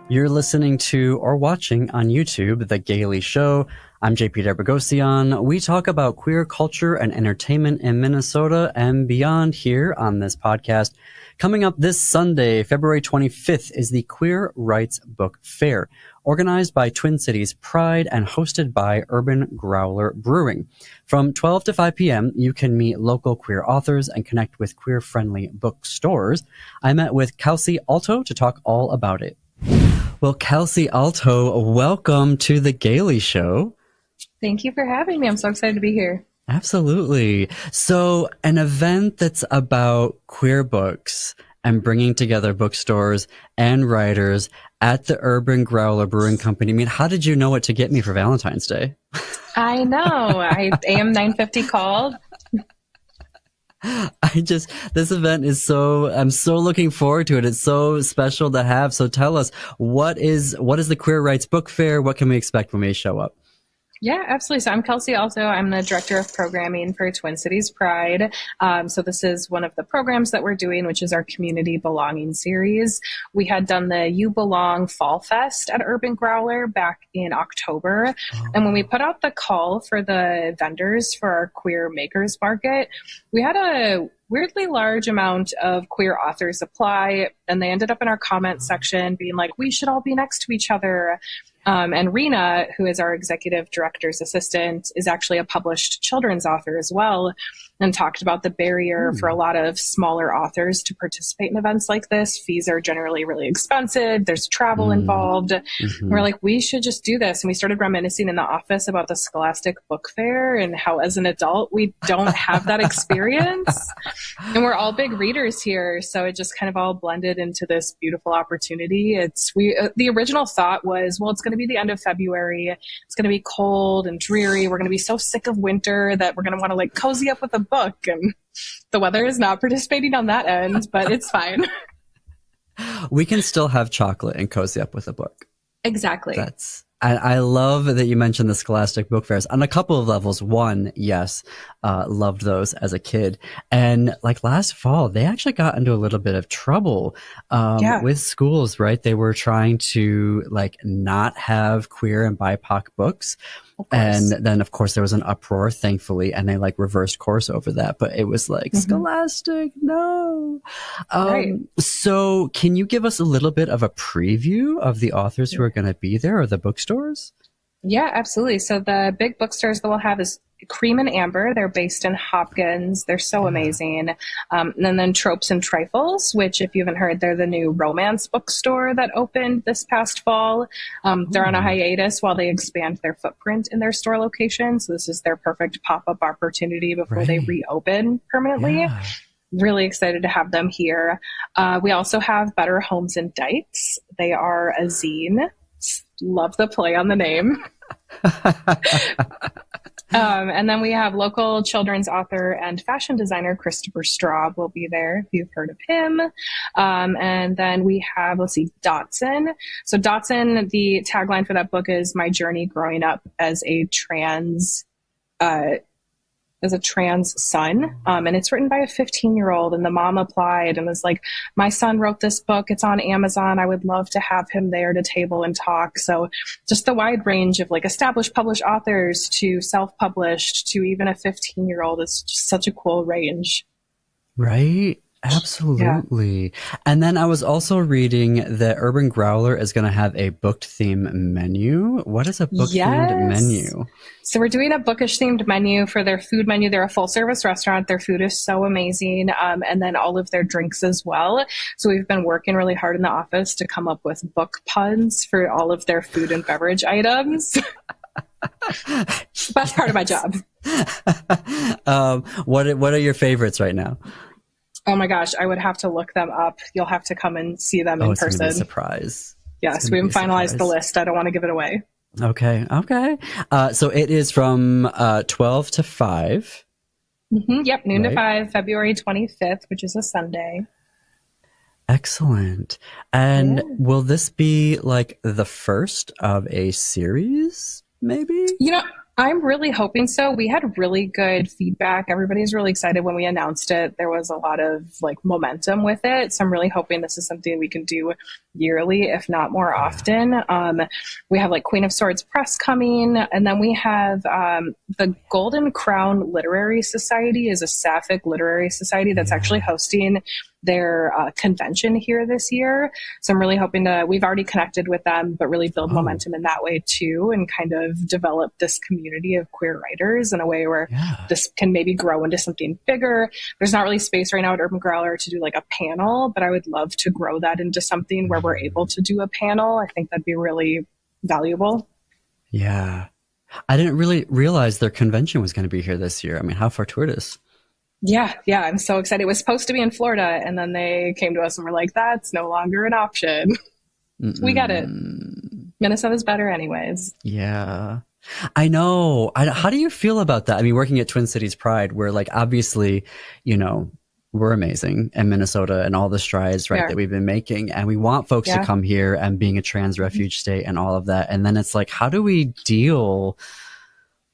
You're listening to or watching on YouTube, The Gaily Show. I'm JP Debogosian. We talk about queer culture and entertainment in Minnesota and beyond here on this podcast. Coming up this Sunday, February 25th, is the Queer Rights Book Fair, organized by Twin Cities Pride and hosted by Urban Growler Brewing. From 12 to 5 p.m., you can meet local queer authors and connect with queer-friendly bookstores. I met with Kelsey Alto to talk all about it. Well, Kelsey Alto, welcome to The Gaily Show. Thank you for having me. I'm so excited to be here. Absolutely. So an event that's about queer books and bringing together bookstores and writers at the Urban Growler Brewing Company. I mean, how did you know what to get me for Valentine's Day? I know. AM 950 called. This event is I'm so looking forward to it. It's so special to have. So tell us, what is the Queer Rights Book Fair? What can we expect when we show up? Yeah, absolutely. So I'm Kelsey Alto. I'm the director of programming for Twin Cities Pride. So this is one of the programs that we're doing, which is our community belonging series. We had done the You Belong Fall Fest at Urban Growler back in October. And when we put out the call for the vendors for our queer makers market, we had a weirdly large amount of queer authors apply, and they ended up in our comment section being like, we should all be next to each other. And Rena, who is our executive director's assistant, is actually a published children's author as well, and talked about the barrier for a lot of smaller authors to participate in events like this. Fees are generally really expensive. There's travel involved. Mm-hmm. We're like, we should just do this. And we started reminiscing in the office about the Scholastic Book Fair and how as an adult, we don't have that experience. And we're all big readers here. So it just kind of all blended into this beautiful opportunity. The original thought was, well, it's going to be the end of February. It's going to be cold and dreary. We're going to be so sick of winter that we're going to want to like cozy up with a book, and the weather is not participating on that end, but it's fine. We can still have chocolate and cozy up with a book. Exactly. I love that you mentioned the Scholastic Book Fairs on a couple of levels. One, yes, loved those as a kid. And like last fall, they actually got into a little bit of trouble with schools, right? They were trying to like not have queer and BIPOC books. And then, of course, there was an uproar, thankfully, and they like reversed course over that. But it was like, Scholastic, no. So can you give us a little bit of a preview of the authors who are going to be there, or the bookstores? Yeah, absolutely. So the big bookstores that we'll have is Cream and Amber. They're based in Hopkins. They're so amazing. And then Tropes and Trifles, which if you haven't heard, they're the new romance bookstore that opened this past fall. They're on a hiatus while they expand their footprint in their store location. So this is their perfect pop-up opportunity before they reopen permanently. Yeah. Really excited to have them here. We also have Better Homes and Dykes. They are a zine. Love the play on the name. And then we have local children's author and fashion designer Christopher Straub will be there, if you've heard of him. And then we have, Dotson. So Dotson, the tagline for that book is My Journey Growing Up as a Trans son. And it's written by a 15-year-old, and the mom applied and was like, my son wrote this book. It's on Amazon. I would love to have him there to table and talk. So just the wide range of like established published authors to self-published to even a 15-year-old is just such a cool range. Right. Absolutely. Yeah. And then I was also reading that Urban Growler is going to have a booked theme menu. What is a book themed menu? So we're doing a bookish themed menu for their food menu. They're a full service restaurant. Their food is so amazing. And then all of their drinks as well. So we've been working really hard in the office to come up with book puns for all of their food and beverage items. Best part of my job. What are your favorites right now? Oh my gosh, I would have to look them up. You'll have to come and see them in person. It's going to be a surprise. Yes, we haven't finalized the list. I don't want to give it away. Okay. So it is from 12 to 5. Yep, noon to 5, February 25th, which is a Sunday. Excellent. And will this be like the first of a series, maybe? You know, I'm really hoping so. We had really good feedback. Everybody's really excited when we announced it. There was a lot of like momentum with it. So I'm really hoping this is something we can do yearly, if not more Yeah. often. We have like Queen of Swords Press coming, and then we have the Golden Crown Literary Society is a Sapphic literary society that's actually Yeah. hosting their convention here this year. So I'm really hoping to, we've already connected with them, but really build Oh, momentum in that way too, and kind of develop this community of queer writers in a way where yeah. this can maybe grow into something bigger. There's not really space right now at Urban Growler to do like a panel, but I would love to grow that into something where we're able to do a panel. I think that'd be really valuable. Yeah. I didn't really realize their convention was going to be here this year. I mean, how fortuitous. Yeah, I'm so excited. It was supposed to be in Florida, and then they came to us and were like, that's no longer an option. We get it. Mm-mm. Minnesota's better anyways. Yeah. I know. How do you feel about that? I mean, working at Twin Cities Pride, where like obviously, you know, we're amazing in Minnesota and all the strides, right, Yeah. that we've been making. And we want folks to Yeah. come here and being a trans refuge state and all of that. And then it's like, how do we deal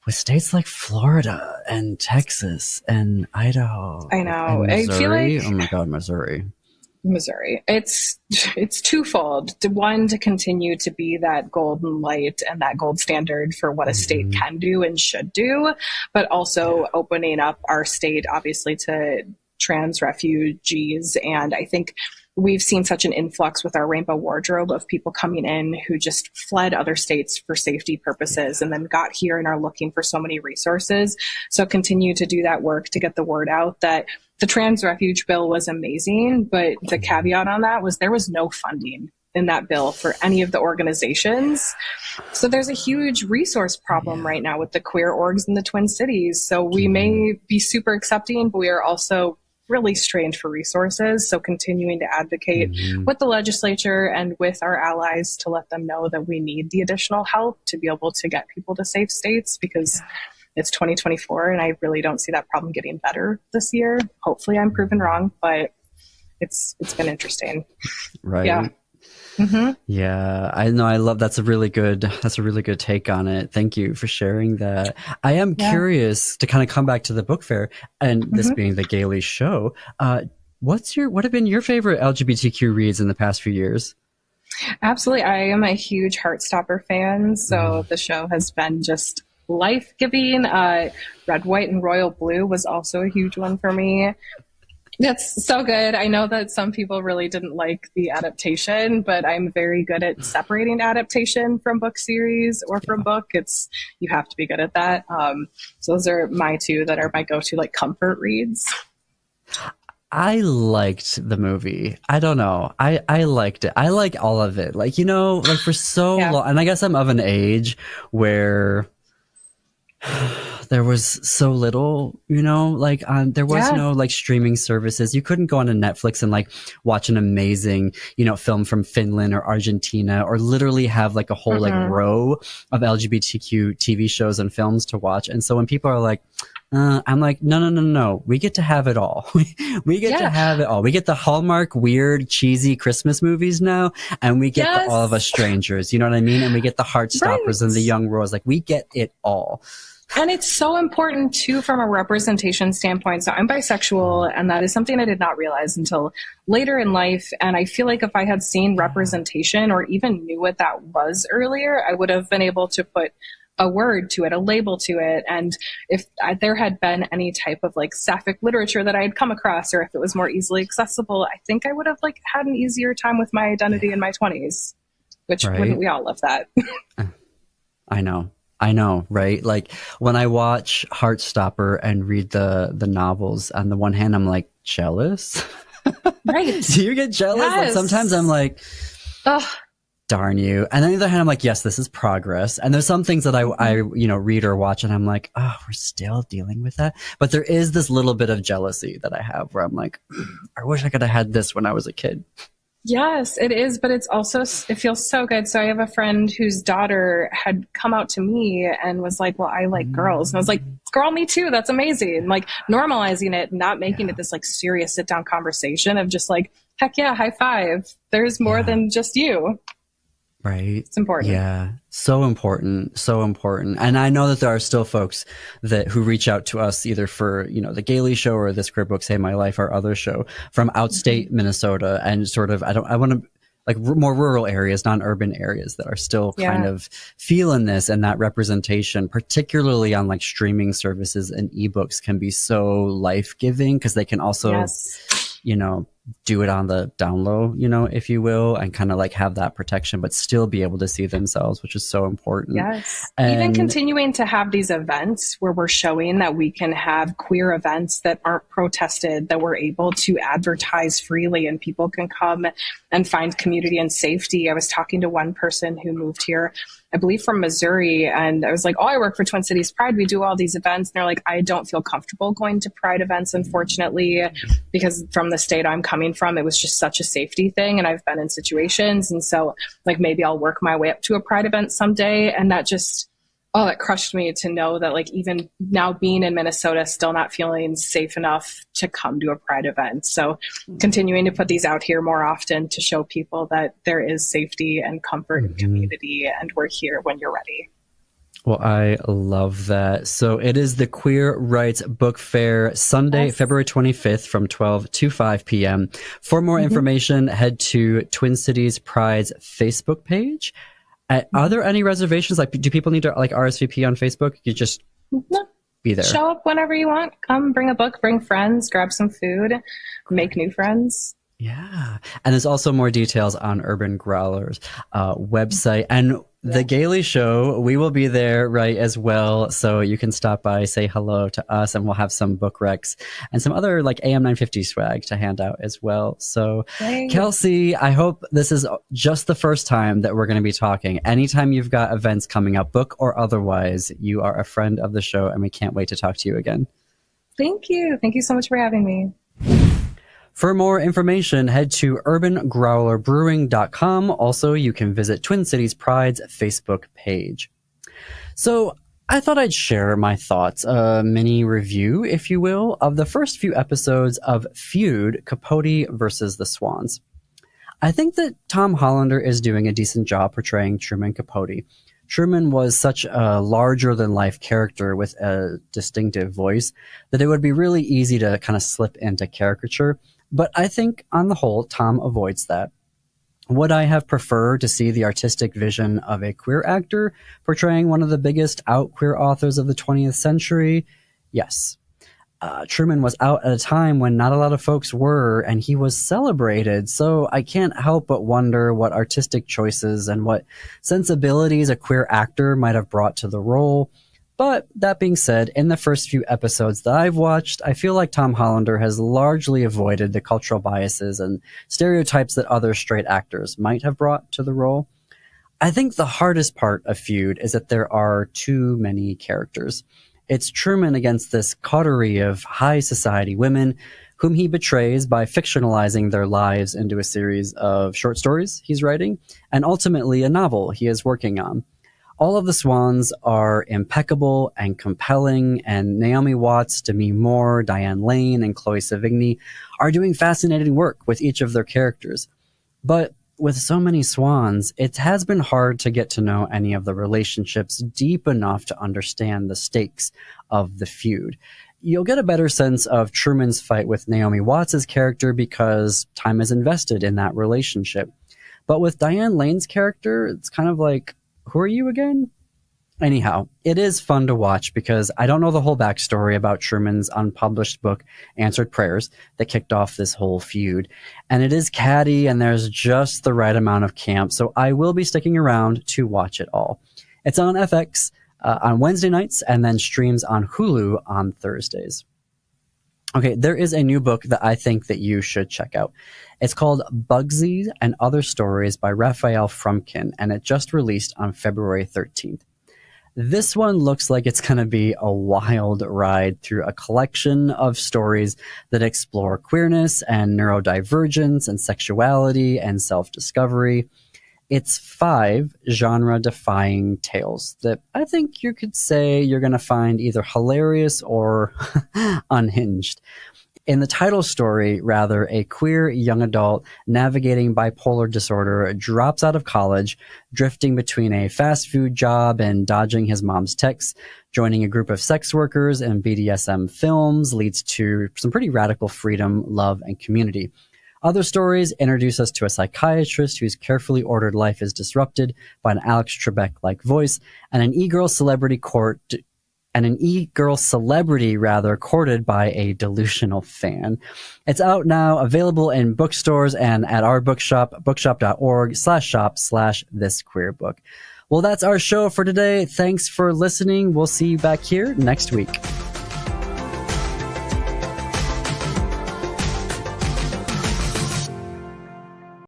with states like Florida and Texas and Idaho I know. and I feel Missouri? like Oh my God, Missouri. Missouri. It's twofold. One, to continue to be that golden light and that gold standard for what a state Mhm. can do and should do, but also opening up our state, obviously, to trans refugees. And I think we've seen such an influx with our rainbow wardrobe of people coming in who just fled other states for safety purposes and then got here and are looking for so many resources. So continue to do that work to get the word out that the trans refuge bill was amazing, but the caveat on that was there was no funding in that bill for any of the organizations. So there's a huge resource problem right now with the queer orgs in the Twin Cities. So we may be super accepting, but we are also really strained for resources. So continuing to advocate with the legislature and with our allies to let them know that we need the additional help to be able to get people to safe states, because it's 2024 and I really don't see that problem getting better this year. Hopefully I'm proven wrong, but it's been interesting. Right. Yeah. Mm-hmm. Yeah, I know. I love that's a really good take on it. Thank you for sharing that. I am curious to kind of come back to the book fair and this being the Gaily show. What have been your favorite LGBTQ reads in the past few years? Absolutely. I am a huge Heartstopper fan. So the show has been just life-giving. Red, White, and Royal Blue was also a huge one for me. That's so good. I know that some people really didn't like the adaptation, but I'm very good at separating adaptation from book series or from book. You have to be good at that. So those are my two that are my go-to like comfort reads. I liked the movie. I don't know. I liked it. I like all of it. Like, you know, like for so long, and I guess I'm of an age where there was so little, you know, like there was no like streaming services. You couldn't go on to Netflix and like watch an amazing, you know, film from Finland or Argentina, or literally have like a whole like row of LGBTQ TV shows and films to watch. And so when people are like, I'm like, no. We get to have it all. We get to have it all. We get the Hallmark weird, cheesy Christmas movies now, and we get the All of Us Strangers. You know what I mean? And we get the Heartstoppers and the Young Royals. Like we get it all. And it's so important too from a representation standpoint. So I'm bisexual, and that is something I did not realize until later in life. And I feel like if I had seen representation or even knew what that was earlier, I would have been able to put a word to it, a label to it. And if there had been any type of like sapphic literature that I had come across, or if it was more easily accessible, I think I would have like had an easier time with my identity in my 20s, which wouldn't we all love that? I know, right? Like when I watch Heartstopper and read the novels, on the one hand, I'm like jealous. Right. Do you get jealous? Like sometimes I'm like, darn you. And on the other hand, I'm like, yes, this is progress. And there's some things that I you know, read or watch and I'm like, oh, we're still dealing with that. But there is this little bit of jealousy that I have where I'm like, I wish I could have had this when I was a kid. Yes, it is, but it's also, it feels so good. So I have a friend whose daughter had come out to me and was like, well, I like girls. And I was like, girl, me too. That's amazing. Like normalizing it, not making it this like serious sit down conversation of just like, heck yeah, high five. There's more than just you. Right. It's important. Yeah. So important. So important. And I know that there are still folks that who reach out to us either for, the Gaily show or this Queer Book Save My Life, our other show from outstate Minnesota and sort of, I want to like more rural areas, non-urban areas that are still kind Yeah. of feeling this, and that representation, particularly on like streaming services and ebooks, can be so life-giving because they can also, Yes. do it on the down low, if you will, and kind of like have that protection, but still be able to see themselves, which is so important. Yes. Even And continuing to have these events where we're showing that we can have queer events that aren't protested, that we're able to advertise freely and people can come and find community and safety. I was talking to one person who moved here, I believe from Missouri, and I was like, oh, I work for Twin Cities Pride. We do all these events. And they're like, I don't feel comfortable going to Pride events, unfortunately, because from the state I'm coming from, it was just such a safety thing. And I've been in situations. And so like maybe I'll work my way up to a Pride event someday. And that just, oh, it crushed me to know that like even now being in Minnesota, still not feeling safe enough to come to a Pride event. So continuing to put these out here more often to show people that there is safety and comfort and community, and we're here when you're ready. well, I love that. So it is the Queer Rights Book Fair, Sunday, Yes. February 25th from 12 to 5 p.m. For more information, head to Twin Cities Pride's Facebook page. Are there any reservations? Like, do people need to like RSVP on Facebook? You just No, be there. show up whenever you want. Come, bring a book, bring friends, grab some food, make new friends. Yeah. And there's also more details on Urban Growler's website. And the Gaily show, we will be there, right, as well. So you can stop by, say hello to us, and we'll have some book recs and some other like AM 950 swag to hand out as well. So, Yay. Kelsey, I hope this is just the first time that we're going to be talking. Anytime you've got events coming up, book or otherwise, you are a friend of the show, and we can't wait to talk to you again. Thank you. Thank you so much for having me. For more information, head to urbangrowlerbrewing.com. Also, you can visit Twin Cities Pride's Facebook page. So I thought I'd share my thoughts, a mini review, if you will, of the first few episodes of Feud, Capote versus the Swans. I think that Tom Hollander is doing a decent job portraying Truman Capote. Truman was such a larger-than-life character with a distinctive voice that it would be really easy to kind of slip into caricature. But I think, on the whole, Tom avoids that. Would I have preferred to see the artistic vision of a queer actor portraying one of the biggest out queer authors of the 20th century? Yes. Truman was out at a time when not a lot of folks were, and he was celebrated, so I can't help but wonder what artistic choices and what sensibilities a queer actor might have brought to the role. But that being said, in the first few episodes that I've watched, I feel like Tom Hollander has largely avoided the cultural biases and stereotypes that other straight actors might have brought to the role. I think the hardest part of Feud is that there are too many characters. It's Truman against this coterie of high society women whom he betrays by fictionalizing their lives into a series of short stories he's writing, and ultimately a novel he is working on. All of the Swans are impeccable and compelling, and Naomi Watts, Demi Moore, Diane Lane, and Chloe Sevigny are doing fascinating work with each of their characters. But with so many Swans, it has been hard to get to know any of the relationships deep enough to understand the stakes of the feud. You'll get a better sense of Truman's fight with Naomi Watts' character because time is invested in that relationship. But with Diane Lane's character, it's kind of like, who are you again? Anyhow, it is fun to watch because I don't know the whole backstory about Truman's unpublished book, Answered Prayers, that kicked off this whole feud. And it is catty and there's just the right amount of camp, so I will be sticking around to watch it all. It's on FX on Wednesday nights and then streams on Hulu on Thursdays. Okay, there is a new book that I think that you should check out. It's called Bugsy and Other Stories by Raphael Frumkin, and it just released on February 13th. This one looks like it's going to be a wild ride through a collection of stories that explore queerness and neurodivergence and sexuality and self-discovery. It's 5 genre-defying tales that I think you could say you're going to find either hilarious or unhinged. In the title story, rather, a queer young adult navigating bipolar disorder drops out of college, drifting between a fast food job and dodging his mom's texts. Joining a group of sex workers and BDSM films leads to some pretty radical freedom, love, and community. Other stories introduce us to a psychiatrist whose carefully ordered life is disrupted by an Alex Trebek-like voice, and an e-girl celebrity courted by a delusional fan. It's out now, available in bookstores and at our bookshop, bookshop.org/shop/thisqueerbook. Well, that's our show for today. Thanks for listening. We'll see you back here next week.